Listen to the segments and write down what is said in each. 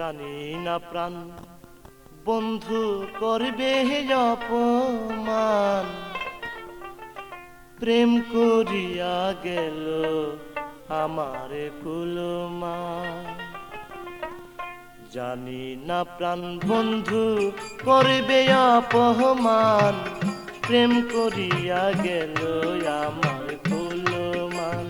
জানি না প্রাণ বন্ধু করবে অপমান, প্রেম করিয়া গেল আমারে কুলমান। জানি না প্রাণ বন্ধু করবে অপমান, প্রেম করিয়া গেল আমার কুলমান।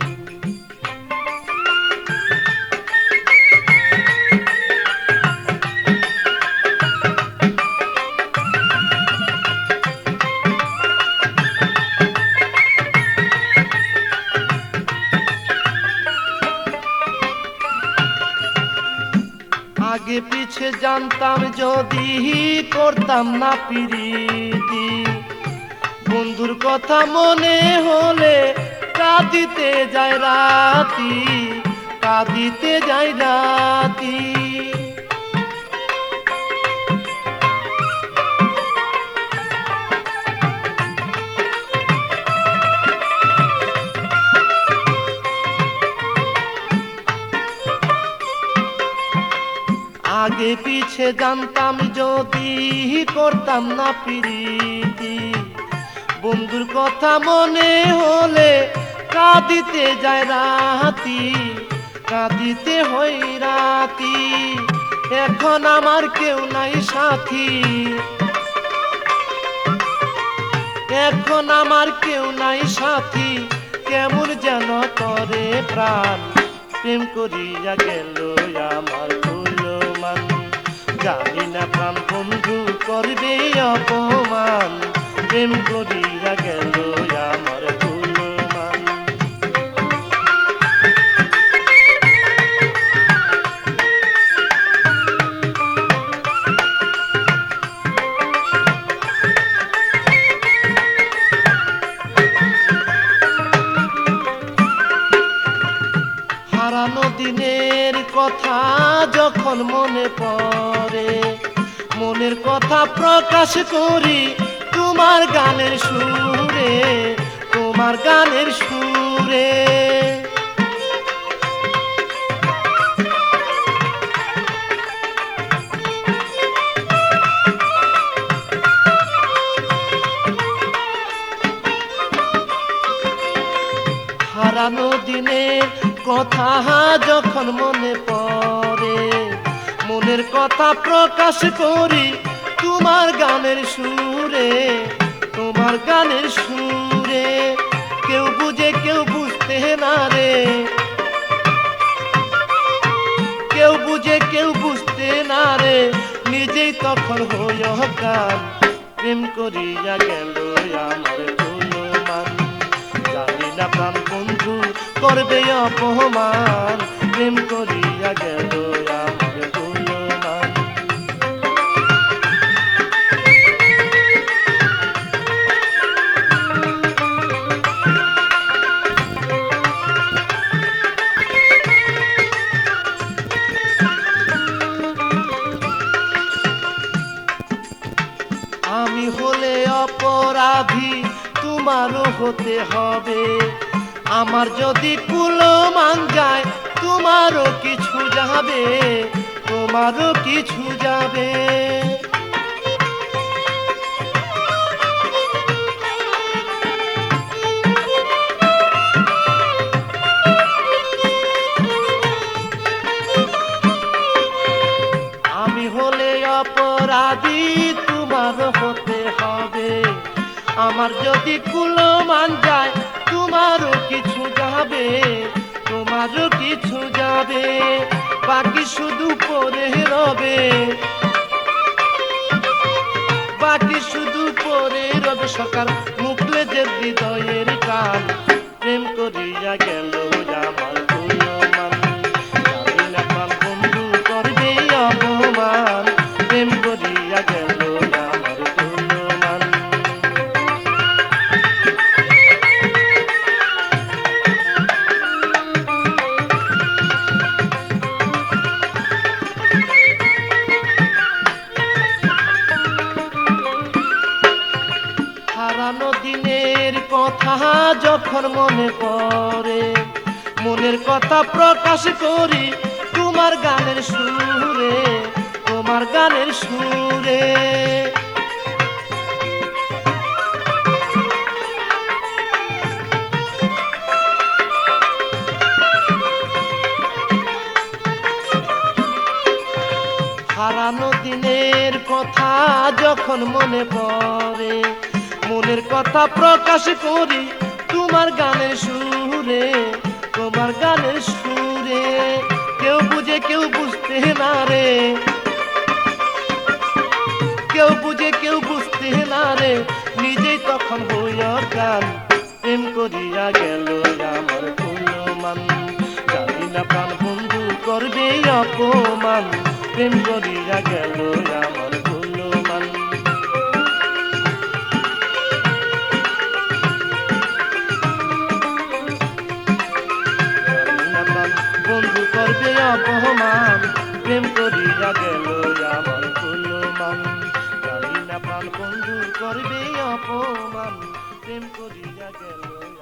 আগে পিছে জানতাম যদি করতাম না পিরিতি, বন্ধুর কথা মনে হলে কাঁদিতে যায় রাতি, কাঁদিতে যায় রাতি। আগে পিছে জানতাম যদি করতাম না পিরিতি, বন্ধুর কথা মনে হলে কাঁদিতে যায় রাতি, কাঁদিতে হয় রাতি। এখন আমার কেউ নাই সাথী, এখন আমার কেউ নাই সাথী, কেমন যেন করে প্রাণ, প্রেম করিয়া গেল আমার কুলমান। জানি না প্রাণ বন্ধু করবে অপমান, প্রেম করিয়া গেল আমার কুলমান। হারানো দিনের কথা যখন মনে পড়ে, মনের কথা প্রকাশ করি তোমার গানের সুরে, তোমার গানের সুরে। হারানো দিনের কথা যখন মনে পড়ে, মনের কথা প্রকাশ করি তোমার গানের সুরে, তোমার গানের সুরে। কেউ বুঝে কেউ বুঝতে না রে, কেউ বুঝে কেউ বুঝতে না রে, নিজেই তখন হইয়া গান, প্রেম করিয়া গেল আমার কুলমান। জানি না প্রাণ বন্ধু করবে অপমান, প্রেম করিয়া গেল আমার কুলমান। আমি হলে অপরাধী তোমারও হতে হবে, আমার যদি কুলমান যায় তোমারও কিছু যাবে, তোমারও কিছু যাবে। আমি হলে অপরাধী তোমারও হতে হবে, আমার যদি কুলমান যায় তোমারও কিছু যাবে, তোমারও কিছু যাবে। বাকি শুধু পড়ে রবে, বাকি শুধু পড়ে রবে সকাল মুখলে যে হৃদয়ের কান, প্রেম করিয়া গেল আমার কুলমান। জানি না প্রাণ বন্ধু করবে অপমান, প্রেম করিয়া গেল আমার কুলমান। হারানো দিনের কথা যখন মনে পড়ে, মনের কথা প্রকাশ করি তোমার গানের সুরে, তোমার গানের সুরে। হারানো দিনের কথা যখন মনে পড়ে, মনের কথা প্রকাশ করি তোমার গানের সুরে, তোমার গানের সুরে। কেউ বুঝে কেউ বুঝতে না রে, কেউ বুঝে কেউ বুঝতে না রে, নিজেই তখন হইয়া গান। প্রেম করিয়া গেল আমার কুলমান, জানি না প্রাণ বন্ধু করবে অপমান। প্রেম করিয়া গেল আমার কুলমান। জানি না প্রাণ বন্ধু করবে অপমান, প্রেম করিয়া গেল আমার কুলমান। জানি না প্রাণ বন্ধু করবে অপমান, প্রেম করিয়া গেল।